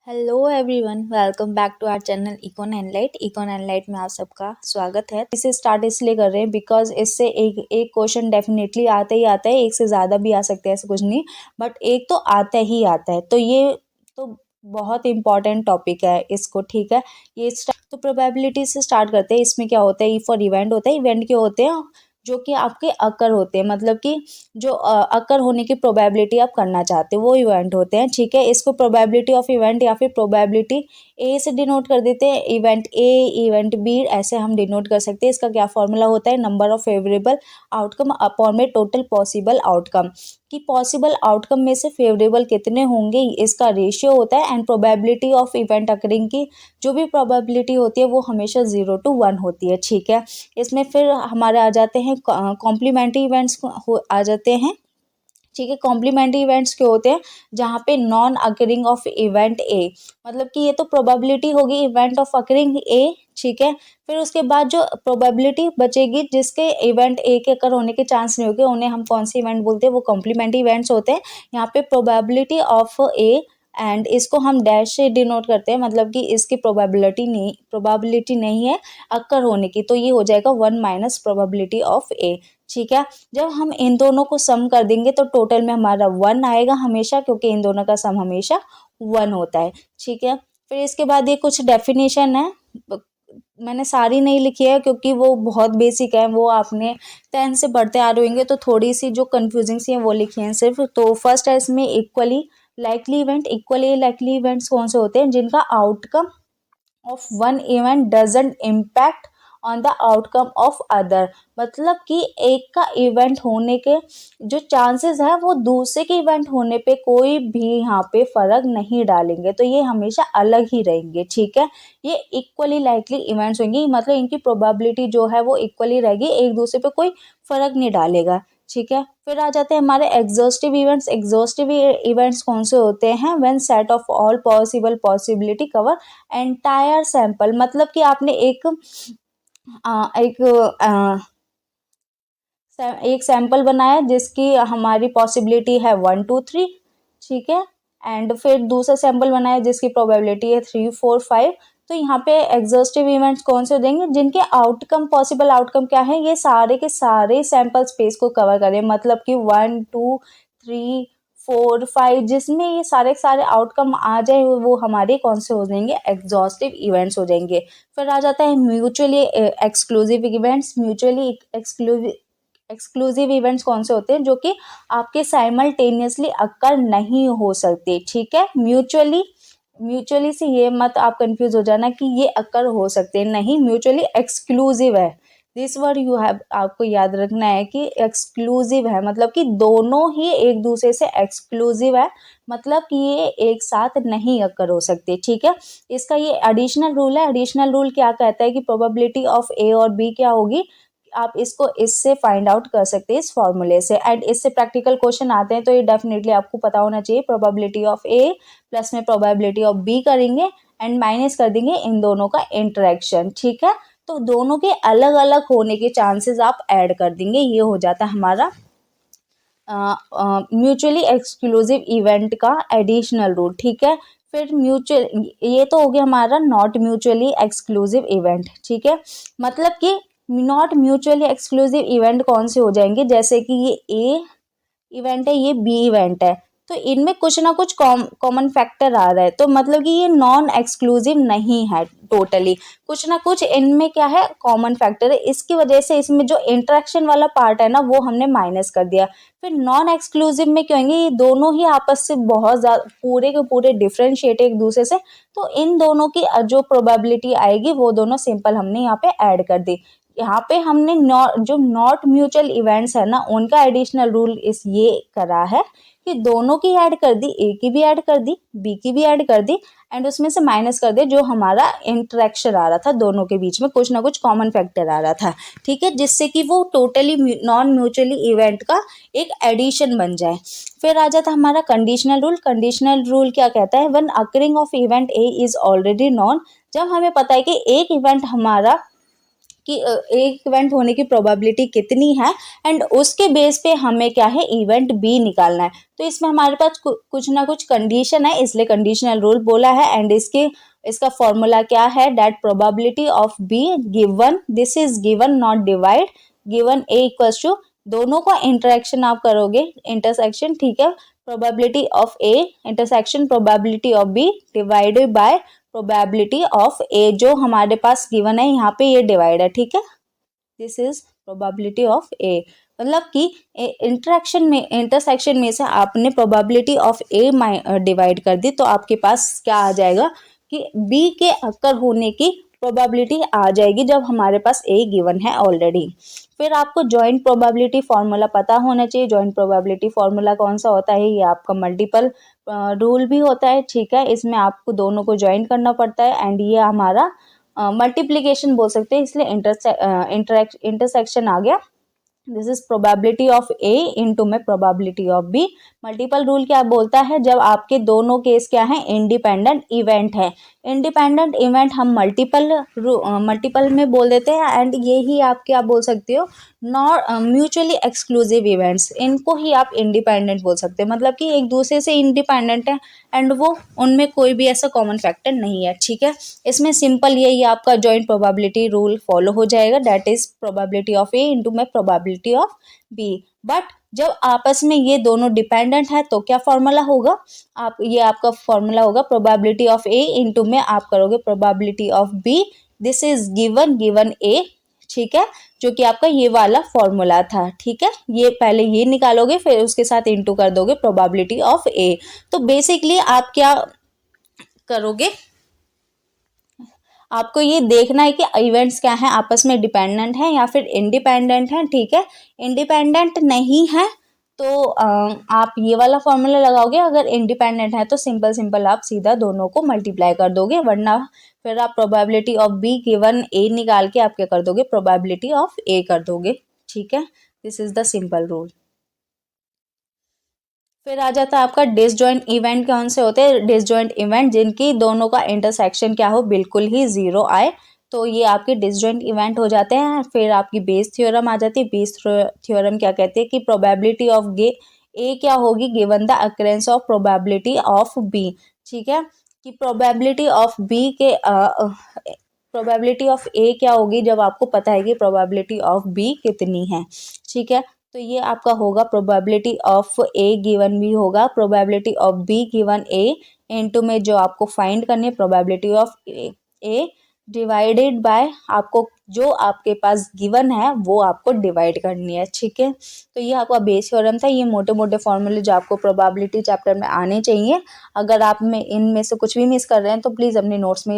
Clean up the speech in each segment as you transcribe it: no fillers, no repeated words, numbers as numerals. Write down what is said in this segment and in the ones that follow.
Hello everyone, welcome back to our channel Econ Enlight में आप सबका स्वागत है। इसे स्टार्ट इसलिए कर रहे हैं बिकॉज इससे एक क्वेश्चन डेफिनेटली आता ही आता है। एक से ज़्यादा भी आ सकते हैं, ऐसा कुछ नहीं, बट एक तो आता ही आता है। तो ये तो बहुत इंपॉर्टेंट टॉपिक है इसको, ठीक है। ये तो प्रोबेबिलिटी से स्टार्ट करते हैं। इसमें क्या होता है, फॉर इवेंट होता है। इवेंट क्या होते हैं जो कि आपके अकर होते हैं, मतलब कि जो अकर होने की प्रोबेबिलिटी आप करना चाहते हो वो इवेंट होते हैं, ठीक है। इसको प्रोबेबिलिटी ऑफ इवेंट या फिर प्रोबेबिलिटी ए से डिनोट कर देते हैं। इवेंट ए, इवेंट बी, ऐसे हम डिनोट कर सकते हैं। इसका क्या फॉर्मूला होता है, number of favourable outcome upon में टोटल पॉसिबल आउटकम, कि पॉसिबल आउटकम में से फेवरेबल कितने होंगे इसका रेशियो होता है। And probability of event occurring की जो भी प्रोबेबिलिटी होती है वो हमेशा 0 to 1 होती है, ठीक है। इसमें फिर हमारे आ जाते हैं कॉम्प्लीमेंट्री इवेंट्स आ जाते हैं, ठीक है। कॉम्प्लीमेंट्री इवेंट्स क्या होते हैं, जहाँ पे non occurring of event A, मतलब कि ये तो प्रोबेबिलिटी होगी इवेंट ऑफ अकरिंग ए, ठीक है। फिर उसके बाद जो प्रोबेबिलिटी बचेगी जिसके इवेंट ए के अकर होने के चांस नहीं होंगे, उन्हें हम कौन सी इवेंट बोलते हैं, वो कॉम्प्लीमेंट्री इवेंट्स होते हैं। यहाँ पे प्रोबेबिलिटी ऑफ ए एंड इसको हम डैश से डिनोट करते हैं, मतलब कि इसकी प्रोबेबिलिटी नहीं है अकर होने की, तो ये हो जाएगा 1 माइनस प्रोबेबिलिटी ऑफ ए, ठीक है। जब हम इन दोनों को सम कर देंगे तो टोटल में हमारा 1 आएगा हमेशा, क्योंकि इन दोनों का सम हमेशा 1 होता है, ठीक है। फिर इसके बाद ये कुछ डेफिनेशन है, मैंने सारी नहीं लिखी है क्योंकि वो बहुत बेसिक है, वो आपने 10 से पढ़ते आ रहे होंगे, तो थोड़ी सी जो कंफ्यूजिंग सी है वो लिखी है सिर्फ। तो फर्स्ट है इसमें इक्वली लाइकली इवेंट्स कौन से होते हैं, जिनका outcome of one event doesn't impact on the outcome of other, मतलब कि एक का इवेंट होने के जो चांसेस है वो दूसरे के इवेंट होने पे कोई भी यहाँ पे फर्क नहीं डालेंगे, तो ये हमेशा अलग ही रहेंगे, ठीक है। ये इक्वली लाइकली इवेंट्स होंगी, मतलब इनकी प्रोबेबिलिटी जो है वो इक्वली रहेगी, एक दूसरे पे कोई फर्क नहीं डालेगा, ठीक है। फिर आ जाते हैं हमारे एग्जॉस्टिव इवेंट्स कौन से होते हैं, when set of all possible possibility cover entire sample, मतलब कि आपने एक एक सैंपल बनाया जिसकी हमारी पॉसिबिलिटी है 1 2 3, ठीक है। एंड फिर दूसरा सैंपल बनाया जिसकी प्रोबेबिलिटी है 3 4 5। तो यहाँ पे एग्जॉस्टिव इवेंट्स कौन से हो देंगे, जिनके आउटकम पॉसिबल आउटकम क्या है, ये सारे के सारे सैंपल स्पेस को कवर करें, मतलब कि 1 2 3 4 5, जिसमें ये सारे के सारे आउटकम आ जाए वो हमारे कौन से हो जाएंगे, एग्जॉस्टिव इवेंट्स हो जाएंगे। फिर आ जाता है mutually exclusive events. Mutually exclusive events कौन से होते हैं, जो कि आपके साइमल्टेनियसली अक्कर नहीं हो सकते, ठीक है। म्यूचुअली से ये मत आप कंफ्यूज हो जाना कि ये अक्कर हो सकते हैं, नहीं, म्यूचुअली एक्सक्लूसिव है। दिस वर्ड यू हैव, आपको याद रखना है कि एक्सक्लूसिव है, मतलब कि दोनों ही एक दूसरे से एक्सक्लूसिव है, मतलब कि ये एक साथ नहीं अक्कर हो सकते, ठीक है। इसका ये एडिशनल रूल है। एडिशनल रूल क्या कहता है कि प्रोबेबिलिटी ऑफ ए और बी क्या होगी, आप इसको इससे फाइंड आउट कर सकते हैं, इस फॉर्मूले से। एंड इससे प्रैक्टिकल क्वेश्चन आते हैं, तो ये डेफिनेटली आपको पता होना चाहिए। प्रोबेबिलिटी ऑफ ए प्लस में प्रोबेबिलिटी ऑफ बी करेंगे एंड माइनस कर देंगे इन दोनों का इंटरेक्शन, ठीक है। तो दोनों के अलग अलग होने के चांसेस आप ऐड कर देंगे, ये हो जाता है हमारा म्यूचुअली एक्सक्लूसिव इवेंट का एडिशनल रूल, ठीक है। फिर ये तो हो गया हमारा नॉट म्यूचुअली एक्सक्लूसिव इवेंट, ठीक है। मतलब कि नॉट म्यूचुअली एक्सक्लूसिव इवेंट कौन से हो जाएंगे, जैसे कि ये ए इवेंट है, ये बी इवेंट है, तो इनमें कुछ ना कुछ कॉमन फैक्टर आ रहा है, तो मतलब कि ये नॉन एक्सक्लूसिव नहीं है टोटली, कुछ ना कुछ इनमें क्या है, कॉमन फैक्टर है। इसकी वजह से इसमें जो इंटरेक्शन वाला पार्ट है ना वो हमने माइनस कर दिया। फिर नॉन एक्सक्लूसिव में क्या होंगे, ये दोनों ही आपस से बहुत ज़्यादा पूरे के पूरे डिफ्रेंशिएट एक दूसरे से, तो इन दोनों की जो प्रोबेबिलिटी आएगी वो दोनों सिंपल हमने यहाँ पे ऐड कर दी। यहाँ पे हमने जो नॉट म्यूचुअल इवेंट्स है ना उनका एडिशनल रूल इस ये करा है कि दोनों की ऐड कर दी, ए की भी ऐड कर दी, बी की भी ऐड कर दी, एंड उसमें से माइनस कर दे जो हमारा इंटरेक्शन आ रहा था, दोनों के बीच में कुछ ना कुछ कॉमन फैक्टर आ रहा था, ठीक है, जिससे कि वो टोटली नॉन म्यूचुअली इवेंट का एक एडिशन बन जाए। फिर आ जाता हमारा कंडीशनल रूल। कंडीशनल रूल क्या कहता है, when occurring of event A is already non, जब हमें पता है कि एक इवेंट हमारा कि एक इवेंट होने की प्रोबेबिलिटी कितनी है, एंड उसके बेस पे हमें क्या है इवेंट बी निकालना है। तो इसमें हमारे पास कुछ ना कुछ कंडीशन है, इसलिए कंडीशनल रूल बोला है। एंड इसका फॉर्मूला क्या है, that probability of B given, this is given not divide, given A equals to, दोनों का इंटरेक्शन आप करोगे, इंटरसेक्शन, ठीक है, probability of A intersection probability of B divided by probability of A, जो हमारे पास गिवन है यहाँ पे ये डिवाइड है, ठीक है, दिस इज प्रोबेबिलिटी ऑफ ए। मतलब कि इंटरसेक्शन में से आपने प्रोबेबिलिटी ऑफ ए डिवाइड कर दी, तो आपके पास क्या आ जाएगा कि बी के अक्कर होने की प्रोबेबिलिटी आ जाएगी, जब हमारे पास ए गिवन है ऑलरेडी। फिर आपको जॉइंट प्रोबेबिलिटी फार्मूला पता होना चाहिए। जॉइंट प्रोबेबिलिटी फार्मूला कौन सा होता है, ये आपका मल्टीपल रूल भी होता है, ठीक है, इसमें आपको दोनों को ज्वाइन करना पड़ता है। एंड ये हमारा मल्टीप्लीकेशन बोल सकते हैं, इसलिए इंटरसेक्शन आ गया। This is probability of A into में probability of B. Multiple rule क्या बोलता है, जब आपके दोनों केस क्या है, इंडिपेंडेंट इवेंट है। इंडिपेंडेंट इवेंट हम मल्टीपल में बोल देते हैं, एंड ये ही आप क्या बोल सकते हो, नॉट म्यूचुअली एक्सक्लूसिव इवेंट्स, इनको ही आप इंडिपेंडेंट बोल सकते हैं। मतलब कि एक दूसरे से इंडिपेंडेंट है एंड वो उनमें कोई भी ऐसा कॉमन फैक्टर नहीं है, ठीक है। इसमें सिंपल यही आपका जॉइंट प्रोबेबिलिटी रूल फॉलो हो जाएगा, that is probability of A into में प्रोबेबिलिटी ऑफ बी। बट जब आपस में ये दोनों डिपेंडेंट है तो क्या फॉर्मूला होगा, ये आपका फॉर्मूला होगा प्रोबेबिलिटी ऑफ ए इंटू में आप करोगे probability of B, this is given A, ठीक है, जो कि आपका ये वाला फॉर्मूला था, ठीक है। ये पहले ये निकालोगे, फिर उसके साथ इंटू कर दोगे प्रोबेबिलिटी ऑफ ए। तो बेसिकली आप क्या करोगे, आपको ये देखना है कि इवेंट्स क्या हैं, आपस में डिपेंडेंट हैं या फिर इंडिपेंडेंट हैं, ठीक है। इंडिपेंडेंट नहीं है तो आप ये वाला फॉर्मूला लगाओगे, अगर इंडिपेंडेंट है तो सिंपल आप सीधा दोनों को मल्टीप्लाई कर दोगे, वरना फिर आप प्रोबेबिलिटी ऑफ बी गिवन ए निकाल के आप क्या कर दोगे, प्रोबेबिलिटी ऑफ ए कर दोगे, ठीक है। This is the simple rule. फिर आ जाता है आपका डिसजॉइंट इवेंट। कौन से होते हैं डिसजॉइंट इवेंट, जिनकी दोनों का इंटरसेक्शन क्या हो, बिल्कुल ही जीरो आए, तो ये आपके डिसजॉइंट इवेंट हो जाते हैं। फिर आपकी बेस थ्योरम आ जाती है। बेस थ्योरम क्या कहती है कि प्रोबेबिलिटी ऑफ ए क्या होगी, given the occurrence of probability of B, ठीक है, कि प्रोबेबिलिटी ऑफ बी के प्रोबेबिलिटी ऑफ ए क्या होगी, जब आपको पता है कि प्रोबेबिलिटी ऑफ बी कितनी है, ठीक है। तो ये आपका होगा probability of A given B होगा probability of B given A into में जो आपको फाइंड करनी है probability of A divided by आपको जो आपके पास गिवन है वो आपको डिवाइड करनी है, ठीक है। तो ये आपका बेस थ्योरम था। ये मोटे मोटे फॉर्मूले जो आपको प्रोबेबिलिटी चैप्टर में आने चाहिए। अगर आप में इनमें से कुछ भी मिस कर रहे हैं तो प्लीज़ अपने नोट्स में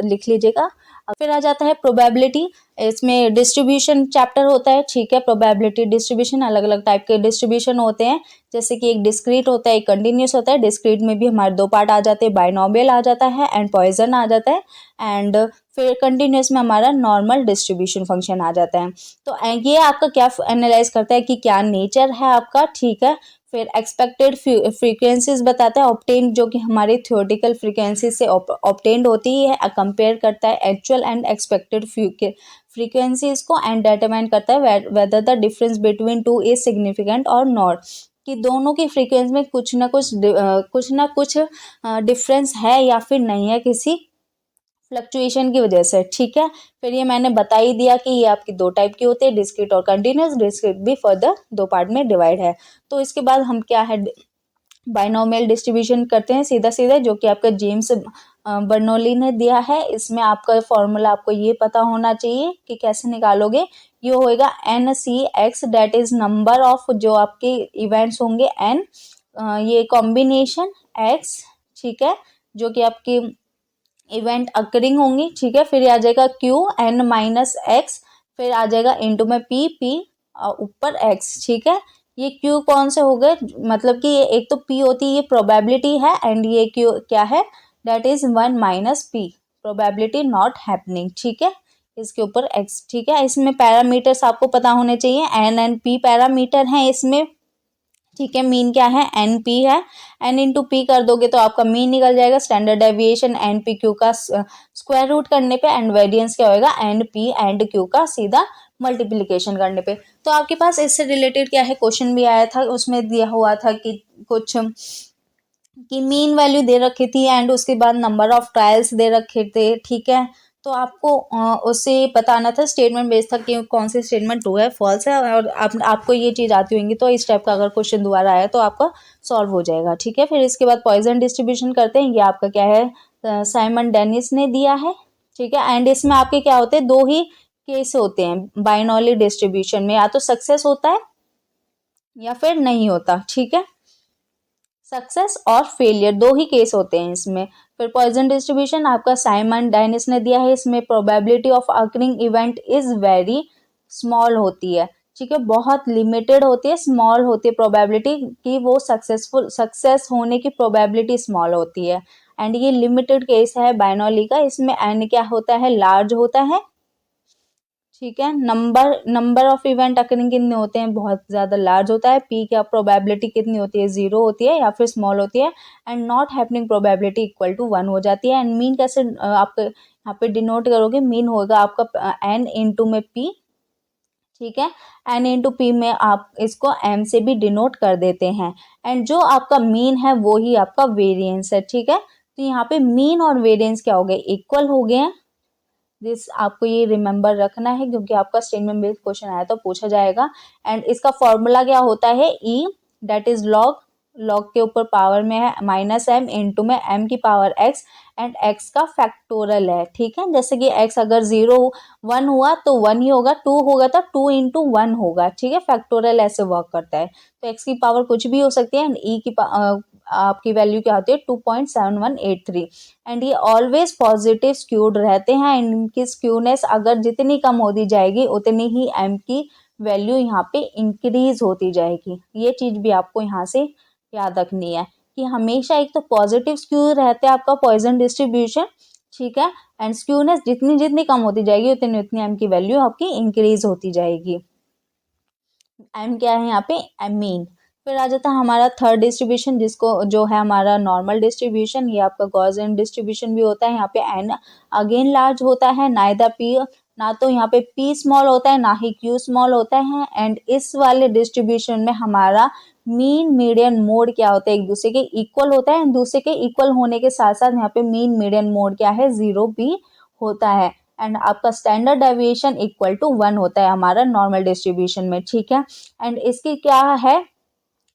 लिख लीजिएगा। फिर आ जाता है प्रोबेबिलिटी। इसमें डिस्ट्रीब्यूशन चैप्टर होता है, ठीक है। प्रोबेबिलिटी डिस्ट्रीब्यूशन, अलग अलग टाइप के डिस्ट्रीब्यूशन होते हैं, जैसे कि एक डिस्क्रीट होता है, एक कंटिन्यूस होता है। डिस्क्रीट में भी हमारे दो पार्ट आ जाते हैं, बाइनोमियल आ जाता है एंड पॉइजन आ जाता है, एंड फिर कंटिन्यूस में हमारा नॉर्मल डिस्ट्रीब्यूशन फंक्शन आ जाता है। तो ये आपका क्या एनालाइज करता है कि क्या नेचर है आपका, ठीक है। फिर एक्सपेक्टेड फ्रीक्वेंसीज बताता है, ऑब्टेन जो कि हमारी थ्योरेटिकल फ्रीक्वेंसी से ऑब्टेन्ड होती है, कंपेयर करता है एक्चुअल एंड एक्सपेक्टेड फ्रीक्वेंसीज को, एंड डिटरमाइन करता है whether the difference between two is significant और नॉट, कि दोनों की फ्रीक्वेंसी में कुछ ना कुछ डिफरेंस है या फिर नहीं है किसी फ्लक्चुएशन की वजह से, ठीक है। फिर ये मैंने बता ही दिया कि ये आपकी दो टाइप की होती है, डिस्क्रीट और कंटिन्यूस। डिस्क्रीट भी फर्दर दो पार्ट में डिवाइड है। तो इसके बाद हम क्या है बाइनोमियल डिस्ट्रीब्यूशन करते हैं सीधा जो कि आपका जेम्स बर्नौली ने दिया है। इसमें आपका फॉर्मूला आपको ये पता होना चाहिए कि कैसे निकालोगे। ये होएगा NCX, that is number of जो आपके इवेंट्स होंगे n, ये कॉम्बिनेशन x, ठीक है, जो कि आपकी इवेंट अकरिंग होंगी, ठीक है। फिर आ जाएगा Q n माइनस एक्स, फिर आ जाएगा इंटू में P ऊपर x, ठीक है। ये Q कौन से हो गए, मतलब कि ये एक तो P होती है, ये प्रोबेबिलिटी है, एंड ये Q क्या है, that is 1 minus P, probability not happening, ठीक है। इसके ऊपर x, ठीक है। इसमें पैरामीटर्स आपको पता होने चाहिए, n एंड P पैरामीटर हैं इसमें, ठीक है, मीन क्या है, एन पी है, एन इंटू पी कर दोगे तो आपका मीन निकल जाएगा, standard deviation N P Q का स्क्वायर रूट करने पे, एंड वेरिएंस क्या होएगा, एन पी एंड क्यू का सीधा मल्टीप्लिकेशन करने पे। तो आपके पास इससे रिलेटेड क्या है, क्वेश्चन भी आया था, उसमें दिया हुआ था कि कुछ कि मीन वैल्यू दे रखी थी एंड उसके बाद नंबर ऑफ ट्रायल्स दे रखे थे, ठीक है। तो आपको उससे बताना था, स्टेटमेंट बेस्ड था कि कौन सी स्टेटमेंट ट्रू है फॉल्स है, और आपको ये चीज़ आती होंगी तो इस टाइप का अगर क्वेश्चन दोबारा आया तो आपका सॉल्व हो जाएगा, ठीक है। फिर इसके बाद पॉइजन डिस्ट्रीब्यूशन करते हैं, ये आपका क्या है, साइमन डेनिस ने दिया है, ठीक है। एंड इसमें आपके क्या होते हैं, दो ही केस होते हैं बाइनॉर्मल डिस्ट्रीब्यूशन में, या तो सक्सेस होता है या फिर नहीं होता, ठीक है। सक्सेस और फेलियर दो ही केस होते हैं इसमें। फिर पॉइजन डिस्ट्रीब्यूशन आपका साइमन डाइनिस ने दिया है, इसमें probability of occurring event is very small होती है, ठीक है, बहुत लिमिटेड होती है, स्मॉल होती है प्रोबेबिलिटी कि वो सक्सेस होने की प्रोबेबिलिटी स्मॉल होती है। एंड ये लिमिटेड केस है बाइनॉर्मली का, इसमें एन क्या होता है, लार्ज होता है, ठीक है। नंबर ऑफ इवेंट अकरिंग कितने होते हैं, बहुत ज़्यादा लार्ज होता है। पी क्या प्रोबेबिलिटी कितनी होती है, 0 होती है या फिर स्मॉल होती है। And not happening probability equal to 1 हो जाती है। एंड मीन कैसे आप यहाँ पे डिनोट करोगे, मीन होगा आपका एन इंटू में पी, ठीक है। एन इंटू पी में आप इसको एम से भी डिनोट कर देते हैं। एंड जो आपका मीन है वो ही आपका वेरिएंस है, ठीक है। तो यहाँ पे मीन और वेरिएंस क्या हो गए, इक्वल हो गए हैं। दिस आपको ये रिमेंबर रखना है क्योंकि आपका स्टेटमेंट बेस्ड क्वेश्चन आया तो पूछा जाएगा। एंड इसका फॉर्मूला क्या होता है, ई दैट इज लॉग, लॉग के ऊपर पावर में है माइनस एम, इंटू में एम की पावर एक्स, एंड एक्स का फैक्टोरल है, ठीक है। जैसे कि एक्स अगर 1 हुआ तो 1 ही होगा, 2 होगा तो 2 इंटू 1 होगा, ठीक है। फैक्टोरल ऐसे वर्क करता है। तो एक्स की पावर कुछ भी हो सकती है, एंड ई की आपकी वैल्यू क्या होती है, 2.7183। एंड ये ऑलवेज पॉजिटिव स्क्यूड रहते हैं, एंड इनकी स्क्यूनेस अगर जितनी कम होती जाएगी उतनी ही एम की वैल्यू यहाँ पे इंक्रीज होती जाएगी। ये चीज भी आपको यहाँ से याद रखनी है कि हमेशा एक तो पॉजिटिव स्क्यू रहता है आपका पॉइजन डिस्ट्रीब्यूशन, ठीक है। एंड स्क्यूनेस जितनी जितनी कम होती जाएगी उतनी उतनी एम की वैल्यू आपकी इंक्रीज होती जाएगी। एम क्या है यहाँ पे, मीन। फिर आ जाता है हमारा थर्ड डिस्ट्रीब्यूशन, जिसको जो है हमारा नॉर्मल डिस्ट्रीब्यूशन, ये आपका गॉसियन डिस्ट्रीब्यूशन भी होता है। यहाँ पे एन अगेन लार्ज होता है, नाइदर पी, ना तो यहाँ पे पी स्मॉल होता है ना ही क्यू स्मॉल होता है। एंड इस वाले डिस्ट्रीब्यूशन में हमारा मीन मीडियन मोड क्या होता है, एक दूसरे के इक्वल होता है। दूसरे के इक्वल होने के साथ साथ यहाँ पे मीन मीडियन मोड क्या है, 0 भी होता है। एंड आपका स्टैंडर्ड डेविएशन इक्वल टू 1 होता है हमारा नॉर्मल डिस्ट्रीब्यूशन में, ठीक है। एंड इसकी क्या है,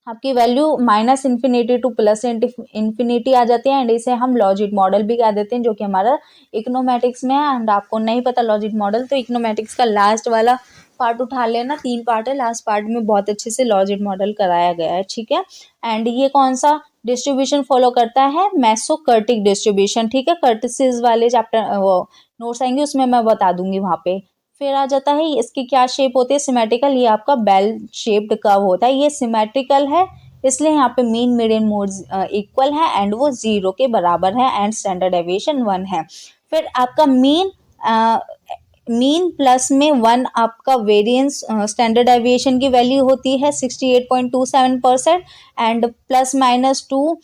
आपकी value minus infinity to plus infinity आ जाती है। एंड इसे हम लॉजिक मॉडल भी कह देते हैं, जो कि हमारा इकोनोमेटिक्स में है। एंड आपको नहीं पता लॉजिक मॉडल तो इकोनोमेटिक्स का लास्ट वाला पार्ट उठा लेना, 3 पार्ट है, लास्ट पार्ट में बहुत अच्छे से लॉजिक मॉडल कराया गया है, ठीक है। एंड ये कौन सा डिस्ट्रीब्यूशन फॉलो करता है, मेसोकर्टिक डिस्ट्रीब्यूशन, ठीक है। कर्टिसिस वाले चैप्टर वो नोट्स आएंगे उसमें मैं बता दूंगी वहाँ पे। फिर आ जाता है इसकी क्या शेप होती है, सिमेट्रिकल, ये आपका बेल शेप्ड कर्व होता है, ये सिमेट्रिकल है इसलिए यहाँ पे मीन मीडियन मोड इक्वल है एंड वो 0 के बराबर है, एंड स्टैंडर्ड डेविएशन 1 है। फिर आपका मीन प्लस में 1 आपका वेरिएंस स्टैंडर्ड डेविएशन की वैल्यू होती है 68.27%, and plus minus 2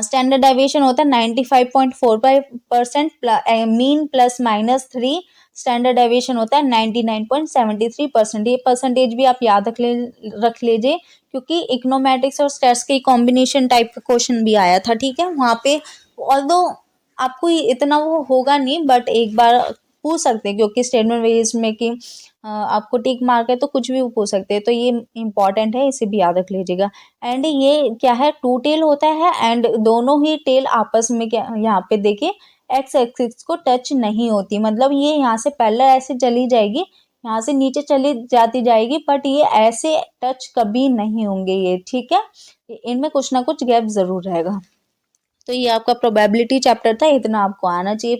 standard deviation होता है 95.45%, mean plus minus 3 standard deviation होता है 99.73%। ये परसेंटेज भी आप याद रख लीजिए क्योंकि इकोनोमेटिक्स और स्टैट्स के कॉम्बिनेशन टाइप का क्वेश्चन भी आया था, ठीक है। वहाँ पे ऑल्दो आपको इतना वो होगा नहीं, बट एक बार पूछ सकते हैं क्योंकि स्टेटमेंट वेरिएशन में कि आपको टिक मार्क है तो कुछ भी पूछ सकते हैं, तो ये इंपॉर्टेंट है, इसे भी याद रख लीजिएगा। एंड ये क्या है, 2 टेल होता है, एंड दोनों ही टेल आपस में क्या यहाँ पे देखिए एक्स एक्सिस को टच नहीं होती, मतलब ये यहाँ से पहले ऐसे चली जाएगी, यहाँ से नीचे चली जाती जाएगी, बट ये ऐसे टच कभी नहीं होंगे ये, ठीक है। इनमें कुछ ना कुछ गैप जरूर रहेगा। तो ये आपका प्रोबेबिलिटी चैप्टर था, इतना आपको आना चाहिए।